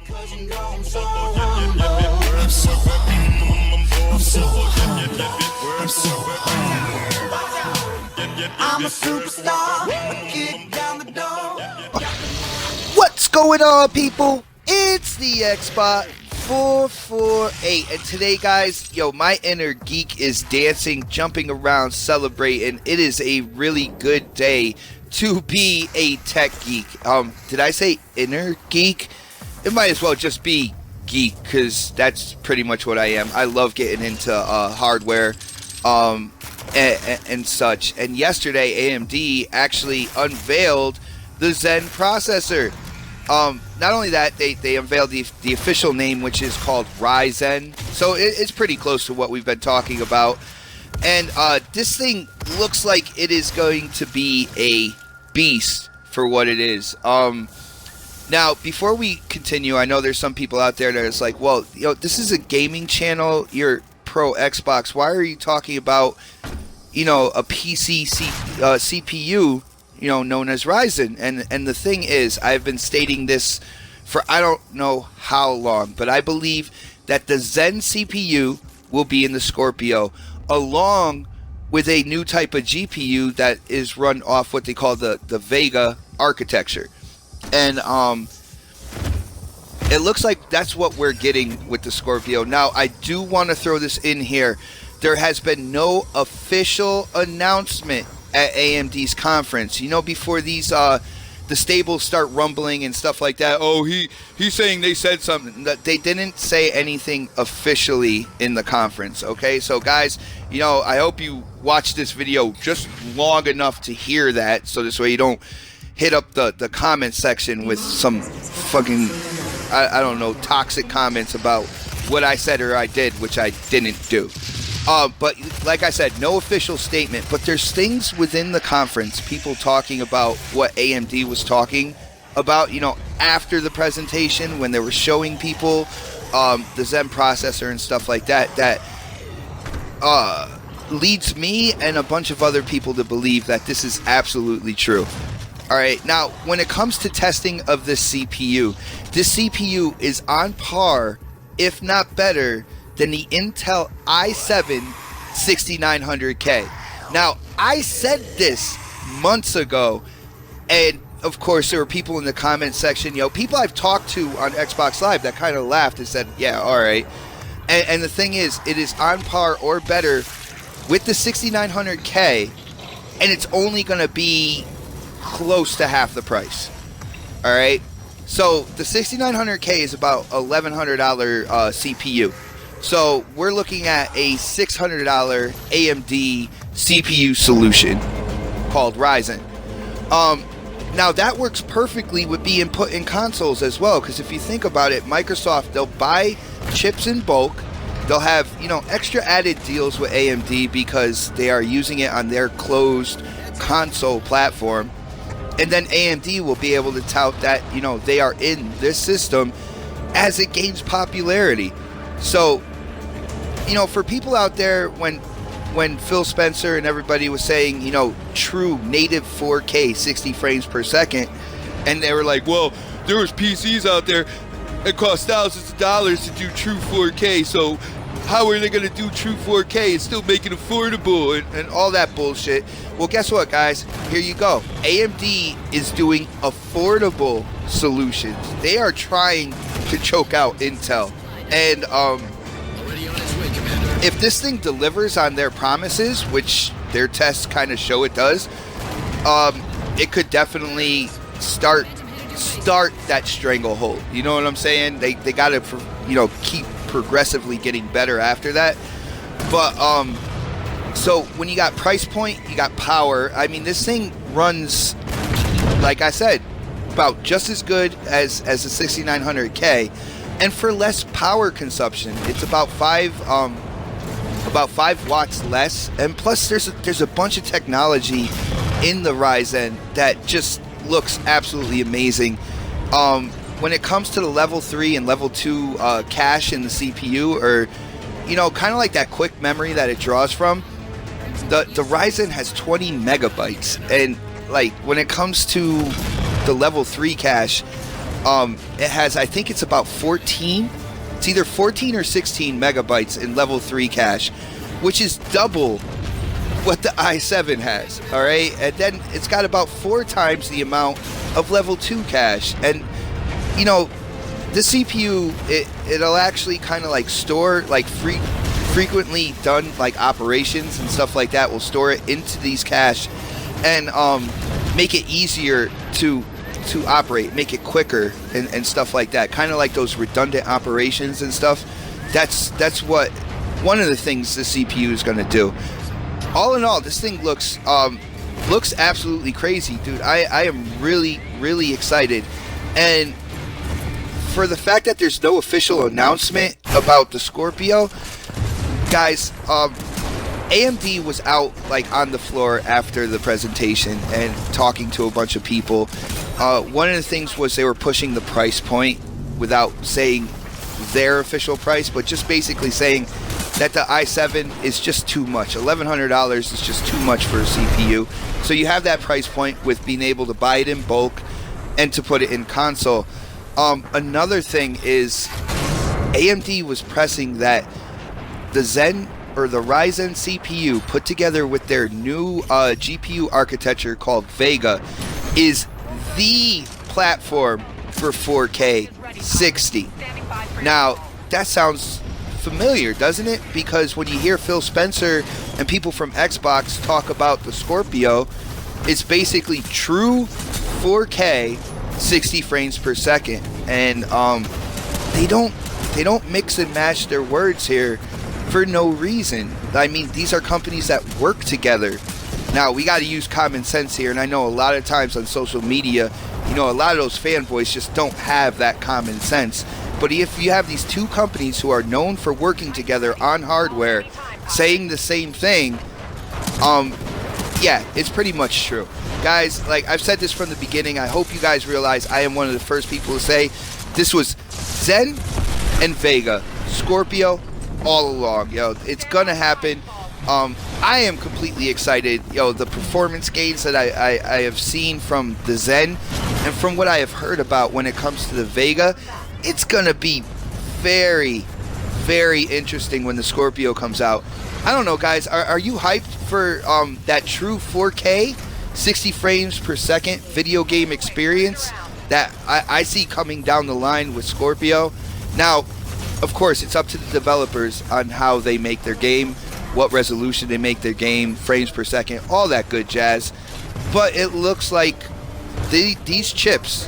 I'm a superstar. I kick down the door. What's going on, people? It's the Xbot 448, and today, guys, my inner geek is dancing, jumping around, celebrating. It is a really good day to be a tech geek. Did I say inner geek? It might as well just be geek, because that's pretty much what I am. I love getting into hardware and such. And yesterday, AMD actually unveiled the Zen processor. Not only that, they unveiled the official name, which is called RyZen. So it's pretty close to what we've been talking about. And this thing looks like it is going to be a beast for what it is. Now, before we continue, I know there's some people out there that is like, well, this is a gaming channel. You're pro Xbox. Why are you talking about, a PC CPU, known as RyZen? And the thing is, I've been stating this for I don't know how long, but I believe that the Zen CPU will be in the Scorpio, along with a new type of GPU that is run off what they call the Vega architecture. And it looks like that's what we're getting with the Scorpio. Now, I do want to throw this in here. There has been no official announcement at AMD's conference. Before these the stables start rumbling and stuff like that. Oh, he's saying they said something. They didn't say anything officially in the conference. Okay, so guys, I hope you watch this video just long enough to hear that, so this way you don't hit up the comment section with some fucking I don't know, toxic comments about what I said or I did, which I didn't do. But like I said, no official statement, but there's things within the conference, people talking about what AMD was talking about, after the presentation, when they were showing people the Zen processor and stuff like that, that leads me and a bunch of other people to believe that this is absolutely true. Alright, now, when it comes to testing of this CPU is on par, if not better, than the Intel i7 6900K. Now, I said this months ago, and of course there were people in the comment section, people I've talked to on Xbox Live that kind of laughed and said, yeah, alright. And the thing is, it is on par or better with the 6900K, and it's only going to be close to half the price. Alright, so the 6900K is about $1,100 CPU. So we're looking at a $600 AMD CPU solution called RyZen. Now that works perfectly with being put in consoles as well, because if you think about it, Microsoft, they'll buy chips in bulk. They'll have, extra added deals with AMD because they are using it on their closed console platform. And then AMD will be able to tout that, they are in this system as it gains popularity. So, for people out there, when Phil Spencer and everybody was saying, true native 4K 60 frames per second, and they were like, well, there was PCs out there that cost thousands of dollars to do true 4K, so how are they going to do true 4K and still make it affordable and all that bullshit? Well, guess what, guys? Here you go. AMD is doing affordable solutions. They are trying to choke out Intel. And if this thing delivers on their promises, which their tests kind of show it does, it could definitely start that stranglehold. You know what I'm saying? They got to, keep progressively getting better after that. But so when you got price point, you got power. I mean, this thing runs, like I said, about just as good as the 6900K, and for less power consumption. It's about 5 watts less, and plus there's a bunch of technology in the Ryzen that just looks absolutely amazing. When it comes to the level 3 and level 2 cache in the CPU, or kind of like that quick memory that it draws from, the Ryzen has 20 megabytes, and like when it comes to the level 3 cache, It has, I think it's about 14. It's either 14 or 16 megabytes in level 3 cache, which is double what the i7 has. All right, and then it's got about 4 times the amount of level 2 cache. And you know, the CPU, it'll actually kind of like store like frequently done like operations and stuff like that. Will store it into these cache and make it easier to operate, make it quicker and stuff like that. Kind of like those redundant operations and stuff. That's what one of the things the CPU is going to do. All in all, this thing looks absolutely crazy, dude. I am really excited. And for the fact that there's no official announcement about the Scorpio, guys, AMD was out like on the floor after the presentation and talking to a bunch of people. One of the things was they were pushing the price point without saying their official price, but just basically saying that the i7 is just too much. $1,100 is just too much for a CPU. So you have that price point with being able to buy it in bulk and to put it in console. Another thing is AMD was pressing that the Zen or the RyZen CPU put together with their new GPU architecture called Vega is the platform for 4K 60. Now, that sounds familiar, doesn't it? Because when you hear Phil Spencer and people from Xbox talk about the Scorpio, it's basically true 4K 60 frames per second. And they don't mix and match their words here for no reason. I mean, these are companies that work together. Now, we got to use common sense here, and I know a lot of times on social media, you know, a lot of those fanboys just don't have that common sense. But if you have these two companies who are known for working together on hardware, saying the same thing, yeah, it's pretty much true. Guys, like I've said this from the beginning, I hope you guys realize I am one of the first people to say this was Zen and Vega, Scorpio, all along. Yo, it's gonna happen. I am completely excited. Yo, the performance gains that I have seen from the Zen and from what I have heard about when it comes to the Vega, it's gonna be very interesting when the Scorpio comes out. I don't know, guys, are you hyped for that true 4K 60 frames per second video game experience that I see coming down the line with Scorpio? Now, of course, it's up to the developers on how they make their game, what resolution they make their game, frames per second, all that good jazz. But it looks like these chips,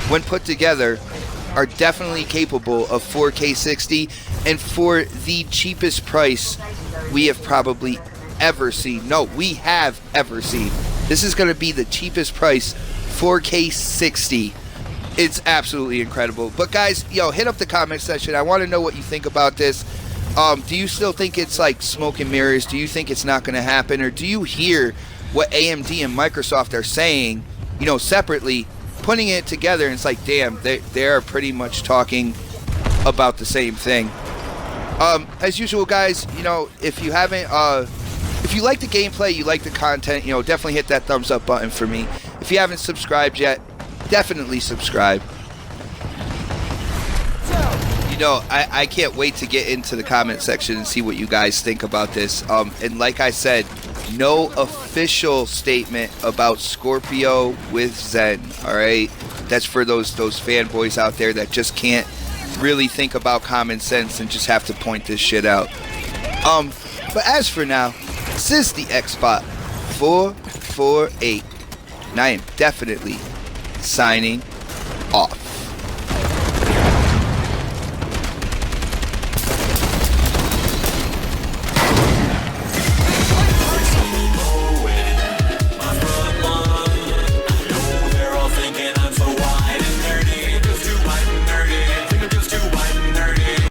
when put together, are definitely capable of 4K 60, and for the cheapest price we have probably ever seen. No, we have ever seen. This is going to be the cheapest price, 4K 60. It's absolutely incredible. But guys, yo, hit up the comment section. I want to know what you think about this. Do you still think it's like smoke and mirrors? Do you think it's not going to happen? Or do you hear what AMD and Microsoft are saying, you know, separately, putting it together, and it's like, damn, they're pretty much talking about the same thing. As usual, guys, you know, if you haven't, if you like the gameplay, you like the content, you know, definitely hit that thumbs up button for me. If you haven't subscribed yet, definitely subscribe. You know, I can't wait to get into the comment section and see what you guys think about this. And like I said, no official statement about Scorpio with Zen, alright? That's for those fanboys out there that just can't really think about common sense and just have to point this shit out. But as for now, this is the Xbot 448, and I am definitely signing off.